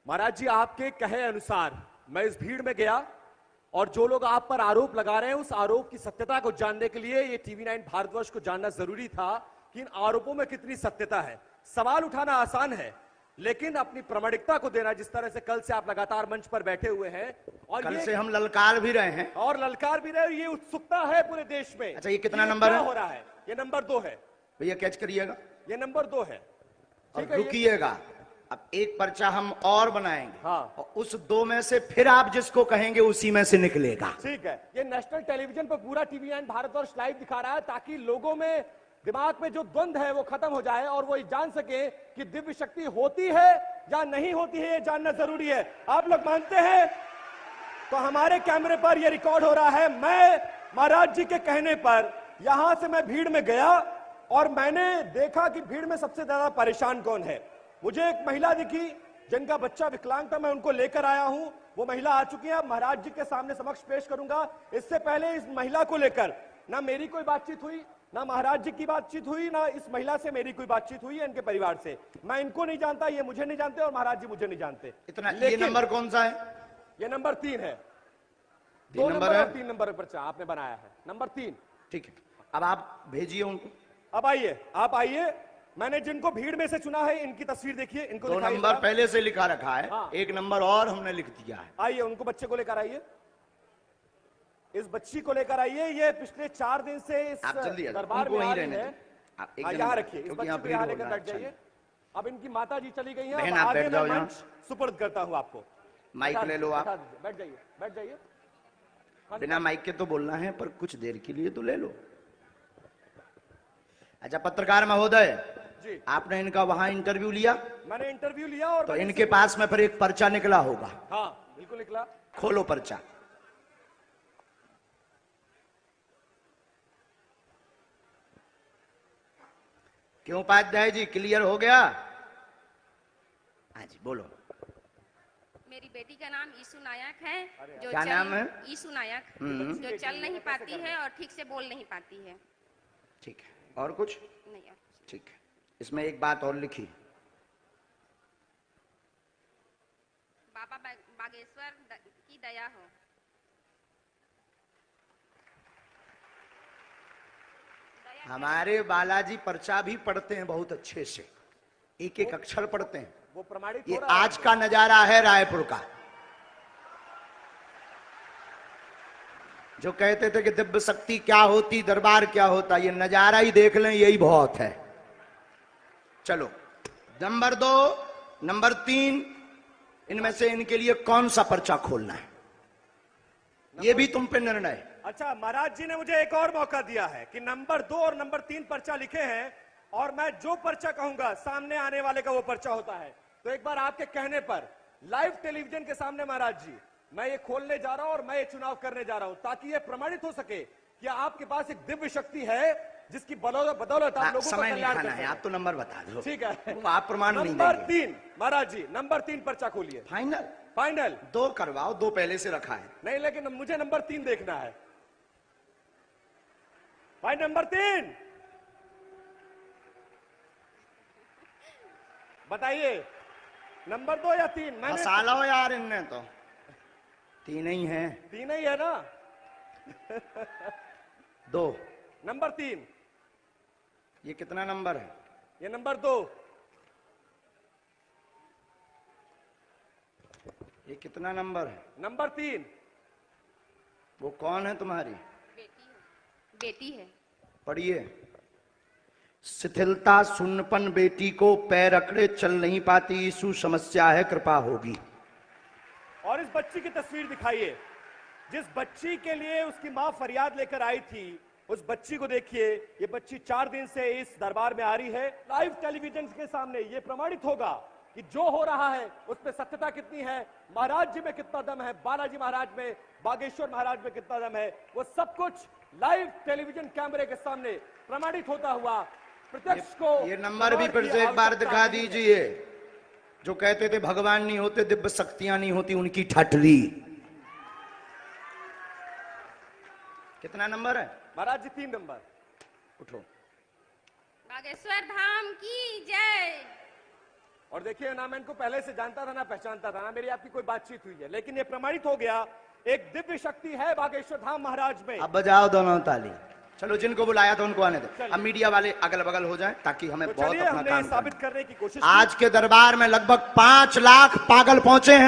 महाराज जी, आपके कहे अनुसार मैं इस भीड़ में गया और जो लोग आप पर आरोप लगा रहे हैं उस आरोप की सत्यता को जानने के लिए ये टीवी 9 भारतवर्ष को जानना जरूरी था कि इन आरोपों में कितनी सत्यता है। सवाल उठाना आसान है, लेकिन अपनी प्रामाणिकता को देना, जिस तरह से कल से आप लगातार मंच पर बैठे हुए हैं और कल से हम ललकार भी रहे हैं और ललकार भी रहे, ये उत्सुकता है पूरे देश में। अच्छा, ये कितना नंबर है? हो रहा है ये नंबर 2 है भैया, कैच करिएगा। ये नंबर 2 है। और रुकिएगा, अब एक पर्चा हम और बनाएंगे। हाँ। और उस 2 में से फिर आप जिसको कहेंगे उसी में से निकलेगा। ठीक है। ये नेशनल टेलीविजन पर पूरा टीवी 9 भारतवर्ष लाइव दिखा रहा है ताकि लोगों में, दिमाग में जो द्वंद्व है वो खत्म हो जाए और वो जान सके कि दिव्य शक्ति होती है या नहीं होती है, ये जानना जरूरी है। आप लोग मानते हैं तो हमारे कैमरे पर ये रिकॉर्ड हो रहा है। मैं महाराज जी के कहने पर यहां से मैं भीड़ में गया और मैंने देखा कि भीड़ में सबसे ज्यादा परेशान कौन है। मुझे एक महिला दिखी जिनका बच्चा विकलांग था, मैं उनको लेकर आया हूं। वो महिला आ चुकी है, महाराज जी के सामने समक्ष पेश करूंगा। इससे पहले इस महिला को लेकर ना मेरी कोई बातचीत हुई, ना महाराज जी की बातचीत हुई, ना इस महिला से मेरी कोई बातचीत हुई है, इनके परिवार से। मैं इनको नहीं जानता, ये मुझे नहीं जानते और महाराज जी मुझे नहीं जानते। इतना ये नंबर कौन सा है? ये नंबर 3 है। 2 नंबर है, 3 नंबर पर्चा आपने बनाया है, नंबर 3। ठीक है, अब आप भेजिए उनको। अब आइए, आप आइए। मैंने जिनको भीड़ में से चुना है इनकी तस्वीर देखिए, इनको 2 नंबर पहले से लिखा रखा है। हाँ। 1 नंबर और हमने लिख दिया है। आइए, उनको बच्चे को लेकर आइए, इस बच्ची को लेकर आइए। ये पिछले 4 दिन से इस दरबार में आ रही है। यहाँ रखिए, इस बच्ची को यहाँ लेकर बैठ जाइए। अब इनकी माता जी चली गई हैं, बहन आप बैठ जाओ यहाँ। सुपुर्द करता हूँ आपको। माइक ले लो, आप बैठ जाइए, बैठ जाइए। बिना माइक के तो बोलना है, पर कुछ देर के लिए तो ले लो। अच्छा पत्रकार महोदय जी, आपने इनका वहां इंटरव्यू लिया? मैंने इंटरव्यू लिया और तो इनके पास में फिर एक पर्चा निकला होगा। हाँ बिल्कुल निकला। खोलो पर्चा। क्यों उपाध्याय जी, क्लियर हो गया? हाँ जी बोलो। मेरी बेटी का नाम ईशु नायक है। जो क्या नाम है? ईशु नायक, जो चल नहीं पाती है और ठीक से बोल नहीं पाती है। ठीक है, और कुछ नहीं और ठीक है। इसमें एक बात और लिखी, बाबा बागेश्वर की दया हो। हमारे बालाजी पर्चा भी पढ़ते हैं बहुत अच्छे से, एक एक अक्षर पढ़ते हैं। वो प्रमाणित ये हो रहा है। आज का नजारा है रायपुर का। जो कहते थे कि दिव्य शक्ति क्या होती, दरबार क्या होता, ये नजारा ही देख लें, यही बहुत है। चलो, नंबर 2, नंबर 3, इनमें से इनके लिए कौन सा पर्चा खोलना है, ये भी तुम पे निर्णय है। अच्छा, महाराज जी ने मुझे एक और मौका दिया है कि नंबर 2 और नंबर 3 पर्चा लिखे हैं और मैं जो पर्चा कहूंगा सामने आने वाले का वो पर्चा होता है। तो एक बार आपके कहने पर लाइव टेलीविजन के सामने महाराज जी मैं ये खोलने जा रहा हूं और मैं ये चुनाव करने जा रहा हूं ताकि ये प्रमाणित हो सके कि आपके पास एक दिव्य शक्ति है जिसकी बदौलत आप लोगों समय नहीं खाना है, आप तो नंबर बता दो। ठीक है, वो आप प्रमाण नहीं नंबर देंगे। 3 महाराज जी, नंबर 3 पर्चा खोलिए। फाइनल? फाइनल 2 करवाओ, 2 पहले से रखा है। नहीं, लेकिन मुझे नंबर 3 देखना है भाई। नंबर 3 बताइए, नंबर 2 या 3? मैंने फंसा लो यार, इनने तो 3 ही है। 3 ही है ना? 2। नंबर 3। ये कितना नंबर है? ये नंबर 2। ये कितना नंबर है? नंबर 3। वो कौन है तुम्हारी? बेटी है। पढ़िए। शिथिलता सुन्नपन बेटी को पैर अकड़े चल नहीं पाती, यीशु समस्या है कृपा होगी। और इस बच्ची की तस्वीर दिखाइए, जिस बच्ची के लिए उसकी मां फरियाद लेकर आई थी, उस बच्ची को देखिए। ये बच्ची 4 दिन से इस दरबार में आ रही है। लाइव टेलीविजन के सामने ये प्रमाणित होगा कि जो हो रहा है उस पर सत्यता कितनी है, महाराज जी में कितना दम है, बालाजी महाराज में, बागेश्वर महाराज में कितना दम है, वो सब कुछ लाइव टेलीविजन कैमरे के सामने प्रमाणित होता हुआ प्रत्यक्ष को। ये नंबर भी फिर से एक बार दिखा दीजिए। जो कहते थे भगवान नहीं होते, दिव्य शक्तियां नहीं होती, उनकी ठटरी। कितना नंबर है महाराज जी? 3 नंबर। उठो। बागेश्वर धाम की जय। और देखिए ना, मैं इनको पहले से जानता था ना पहचानता था ना मेरी आपकी कोई बातचीत हुई है, लेकिन ये प्रमाणित हो गया एक दिव्य शक्ति है बागेश्वर धाम महाराज में। अब बजाओ दोनों ताली। चलो, जिनको बुलाया था उनको आने दो। अब मीडिया वाले अगल बगल हो जाएं ताकि हमें तो बहुत चलिए, अपना हमने काम साबित करने की कोशिश की। आज के दरबार में लगभग 5 लाख पागल पहुंचे हैं।